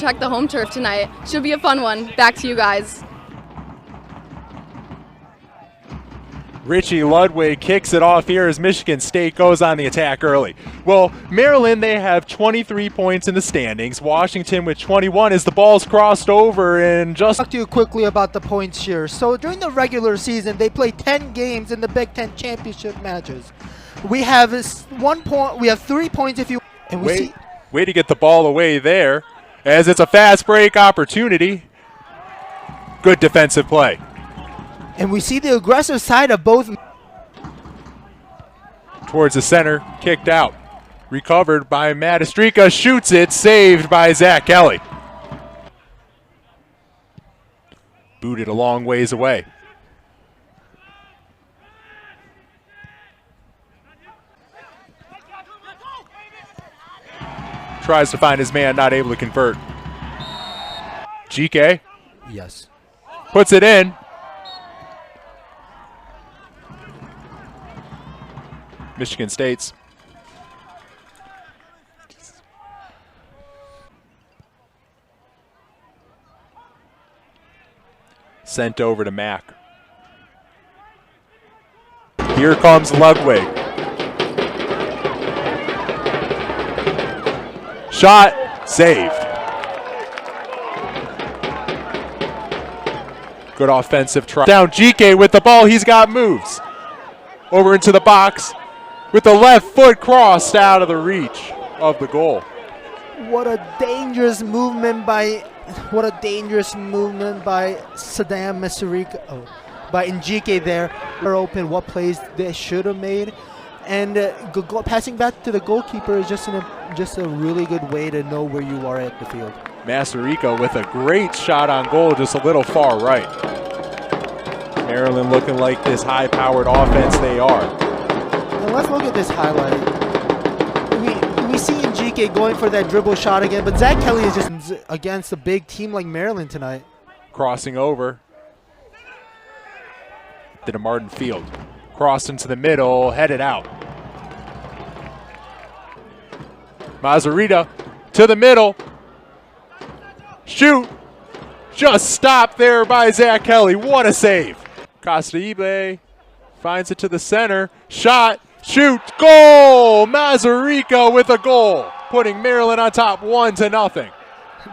protect the home turf tonight. Should be a fun one. Back to you guys. Richie Ludwig kicks it off here as Michigan State goes on the attack early. Well, Maryland, they have 23 points in the standings. Washington with 21 as the ball's crossed over and just... Talk to you quickly about the points here. So during the regular season, they play 10 games in the Big Ten championship matches. We have 1 point. We have 3 points if you... And way to get the ball away there as it's a fast break opportunity. Good defensive play. And we see the aggressive side of both. Towards the center, kicked out. Recovered by Matastrika, shoots it, saved by Zach Kelly. Booted a long ways away. Tries to find his man, not able to convert. GK. Yes. Puts it in. Michigan State's. Sent over to Mack. Here comes Ludwig. Shot, saved. Good offensive try. Down GK with the ball, he's got moves. Over into the box. With the left foot crossed out of the reach of the goal. What a dangerous movement by Saddam Masarika. By Njike there. They're open. What plays they should have made, and passing back to the goalkeeper is just a really good way to know where you are at the field. Masarika with a great shot on goal, just a little far right. Maryland looking like this high-powered offense they are. And let's look at this highlight. We see Njike going for that dribble shot again, but Zach Kelly is just against a big team like Maryland tonight. Crossing over to Martin Field. Crossed into the middle, headed out. Mazzarita to the middle. Shoot. Just stopped there by Zach Kelly. What a save. Costa Ibe finds it to the center. Shot. Shoot, goal! Mazzarika with a goal, putting Maryland on top 1-0.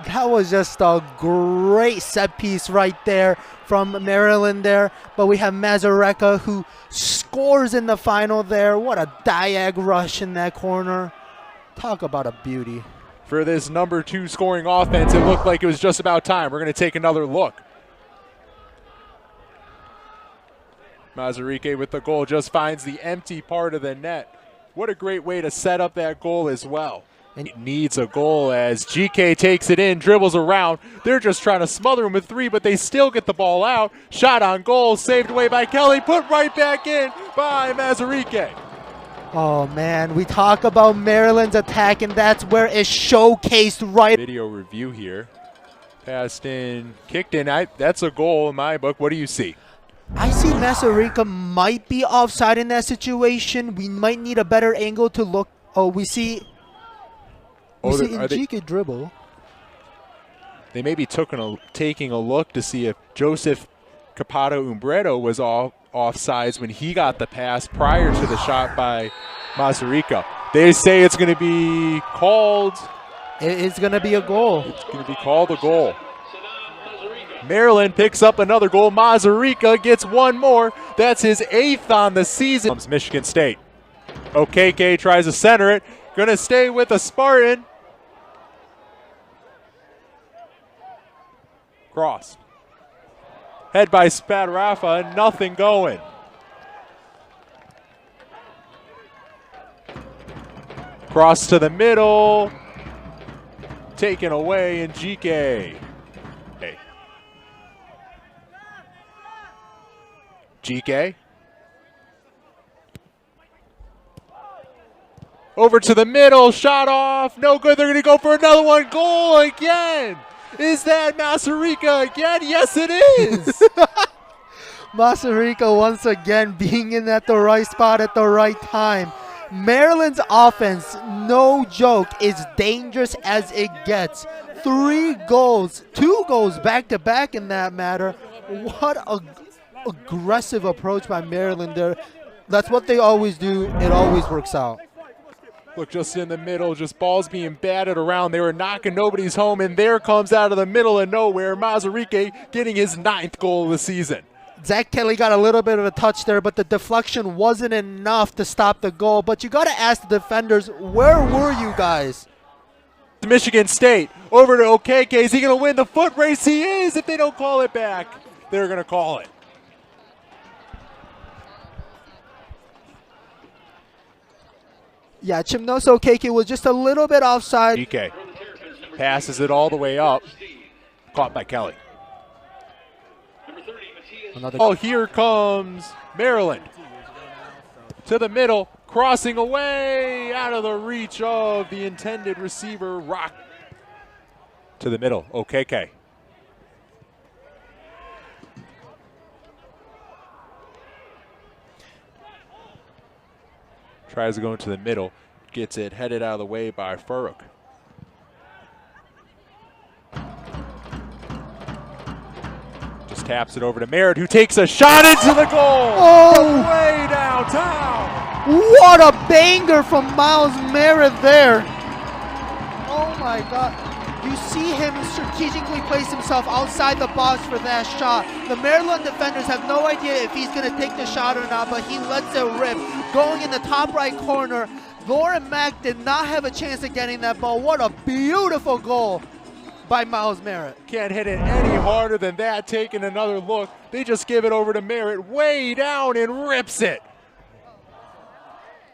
That was just a great set piece right there from Maryland there. But we have Mazzarika who scores in the final there. What a diag rush in that corner. Talk about a beauty. For this number 2 scoring offense, it looked like it was just about time. We're going to take another look. Mazzarika with the goal just finds the empty part of the net. What a great way to set up that goal as well. And it needs a goal as GK takes it in, dribbles around. They're just trying to smother him with 3, but they still get the ball out. Shot on goal, saved away by Kelly, put right back in by Mazzarika. Oh, man, we talk about Maryland's attack, and that's where it's showcased right. Video review here. Passed in, kicked in. That's a goal in my book. What do you see? I see Mazzarika might be offside in that situation. We might need a better angle to look. Oh, we see Njike dribble. They may be taking a look to see if Joseph Capado Umbredo was offsides when he got the pass prior to the shot by Mazzarika. They say it's going to be called. It's going to be a goal. It's going to be called a goal. Maryland picks up another goal. Mazzarika gets one more. That's his 8th on the season. Michigan State. Okeke tries to center it. Going to stay with a Spartan. Cross. Head by Spadrafa. Nothing going. Cross to the middle. Taken away in GK. GK. Over to the middle, shot off, no good. They're going to go for another one. Goal again. Is that Mazzarika again? Yes, it is. Mazzarika once again being in at the right spot at the right time. Maryland's offense, no joke, is dangerous as it gets. 3 goals, 2 goals back-to-back in that matter. What a aggressive approach by Maryland there. That's what they always do. It always works out. Look, just in the middle, just balls being batted around. They were knocking nobody's home, and there comes out of the middle of nowhere Mazzarica getting his 9th goal of the season. Zach Kelly got a little bit of a touch there, but the deflection wasn't enough to stop the goal. But you got to ask the defenders, where were you guys? Michigan State over to Okeke. Is he going to win the foot race? He is. If they don't call it back, they're going to call it. Yeah, Chimnoso Okeke was just a little bit offside. DK passes it all the way up. Caught by Kelly. Oh, here comes Maryland. To the middle, crossing away, out of the reach of the intended receiver, Rock. To the middle, Okeke. Tries to go into the middle, gets it headed out of the way by Furuk. Just taps it over to Merritt, who takes a shot into the goal. Oh! Way downtown. What a banger from Miles Merritt there. Oh my God. You see him strategically place himself outside the box for that shot. The Maryland defenders have no idea if he's going to take the shot or not, but he lets it rip. Going in the top right corner, Lauren Mack did not have a chance of getting that ball. What a beautiful goal by Miles Merritt. Can't hit it any harder than that. Taking another look, they just give it over to Merritt, way down, and rips it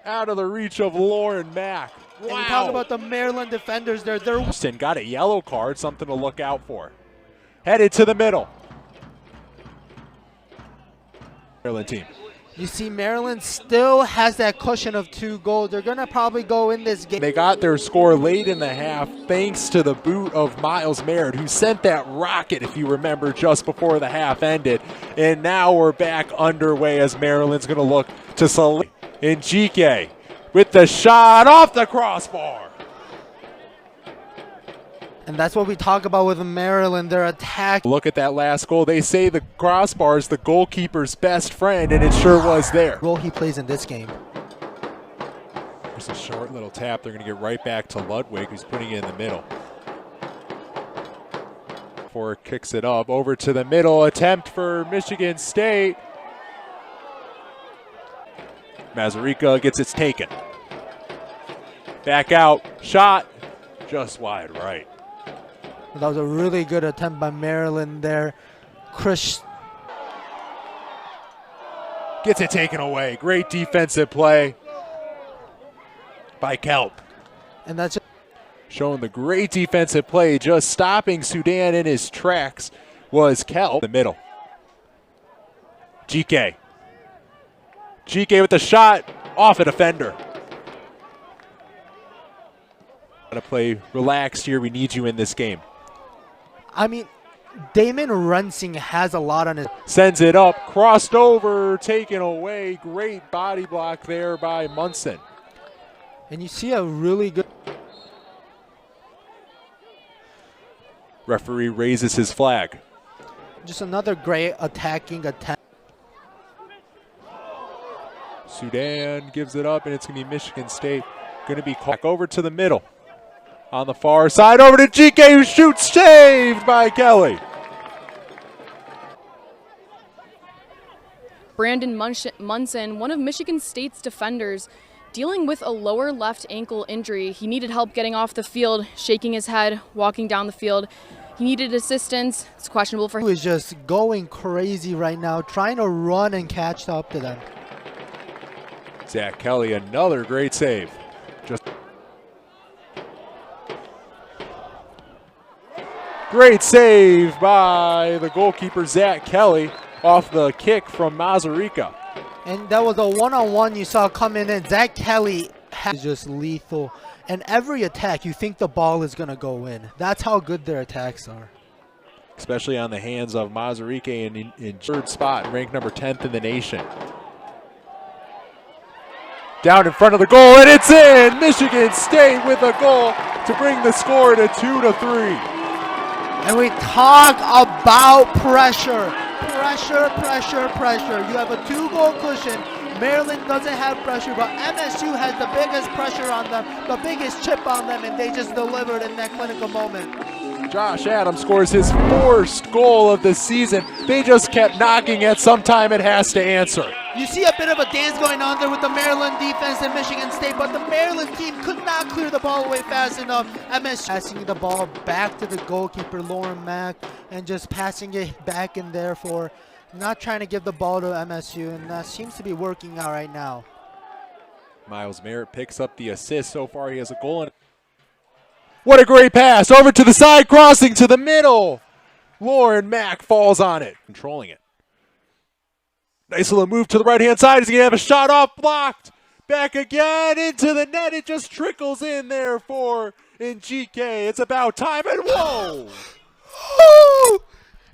out of the reach of Lauren Mack. Wow. And you talk about the Maryland defenders there. They're Houston got a yellow card, something to look out for. Headed to the middle. Maryland team. You see Maryland still has that cushion of 2 goals. They're going to probably go in this game. They got their score late in the half thanks to the boot of Miles Merritt, who sent that rocket, if you remember, just before the half ended. And now we're back underway as Maryland's going to look to select. And GK with the shot off the crossbar. And that's what we talk about with Maryland, their attack. Look at that last goal. They say the crossbar is the goalkeeper's best friend, and it sure was there. Role he plays in this game. There's a short little tap. They're going to get right back to Ludwig, who's putting it in the middle. Ford kicks it up over to the middle. Attempt for Michigan State. Mazzarica gets it taken. Back out. Shot. Just wide right. That was a really good attempt by Maryland there. Chris gets it taken away. Great defensive play by Kelp. And that's showing the great defensive play, just stopping Sudan in his tracks was Kelp. The middle. GK. GK with the shot off a defender. Gotta play relaxed here. We need you in this game. I mean, Damon Rensing has a lot on his. Sends it up, crossed over, taken away. Great body block there by Munson. And you see a really good. Referee raises his flag. Just another great attacking attempt. Sudan gives it up, and it's going to be Michigan State. Going to be called back over to the middle. On the far side, over to GK, who shoots, saved by Kelly. Brandon Munson, one of Michigan State's defenders, dealing with a lower left ankle injury. He needed help getting off the field, shaking his head, walking down the field. He needed assistance. It's questionable for him. He is just going crazy right now, trying to run and catch up to them. Zach Kelly, another great save. Just great save by the goalkeeper, Zach Kelly, off the kick from Mazzarica. And that was a one-on-one you saw coming in. Zach Kelly is just lethal. And every attack, you think the ball is going to go in. That's how good their attacks are. Especially on the hands of Mazzarica in third spot, ranked number 10th in the nation. Down in front of the goal, and it's in! Michigan State with a goal to bring the score to 2-3. And we talk about pressure. Pressure, pressure, pressure. You have a 2-goal cushion. Maryland doesn't have pressure, but MSU has the biggest pressure on them, the biggest chip on them, and they just delivered in that clinical moment. Josh Adams scores his 4th goal of the season. They just kept knocking at some time it has to answer. You see a bit of a dance going on there with the Maryland defense and Michigan State, but the Maryland team could not clear the ball away fast enough. MSU passing the ball back to the goalkeeper, Lauren Mack, and just passing it back in there for not trying to give the ball to MSU, and that seems to be working out right now. Miles Merritt picks up the assist. So far he has a goal in. What a great pass, over to the side, crossing to the middle. Lauren Mack falls on it, controlling it. Nice little move to the right-hand side. He's going to have a shot off, blocked. Back again into the net. It just trickles in there for NGK. It's about time, and whoa! Oh!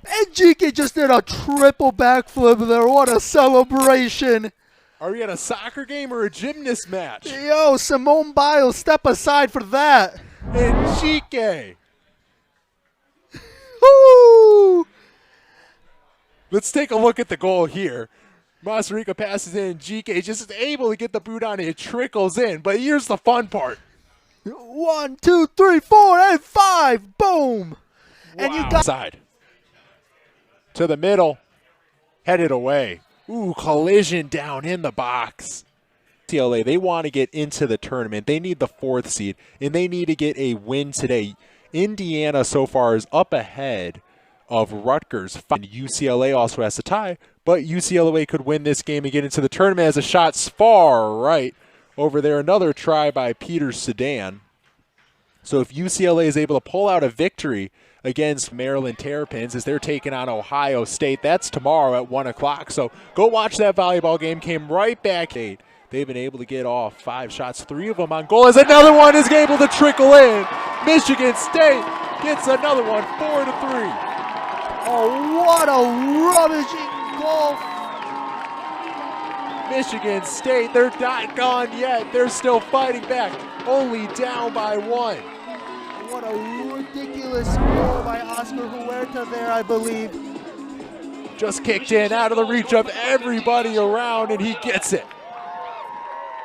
NGK just did a triple backflip there. What a celebration. Are we at a soccer game or a gymnast match? Yo, Simone Biles, step aside for that. NGK. Woo! Let's take a look at the goal here. Masarika passes in. GK just able to get the boot on it. It trickles in. But here's the fun part. 1, 2, 3, 4, and 5. Boom. Wow. And you got side to the middle. Headed away. Ooh, collision down in the box. UCLA, they want to get into the tournament. They need the 4th seed, and they need to get a win today. Indiana so far is up ahead of Rutgers. And UCLA also has to tie, but UCLA could win this game and get into the tournament as a shot far right over there. Another try by Peter Sedan. So if UCLA is able to pull out a victory against Maryland Terrapins as they're taking on Ohio State, that's tomorrow at 1 o'clock. So go watch that volleyball game. Came right back. They've been able to get off 5 shots, 3 of them on goal, as another one is able to trickle in. Michigan State gets another one, 4-3. Oh, what a rummaging goal. Michigan State, they're not gone yet. They're still fighting back, only down by 1. What a ridiculous goal by Oscar Huerta there, I believe. Just kicked in out of the reach of everybody around, and he gets it.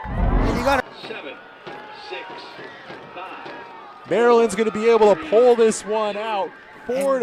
You got 7, 6, 5. Maryland's going to be able to pull this one out 4-3.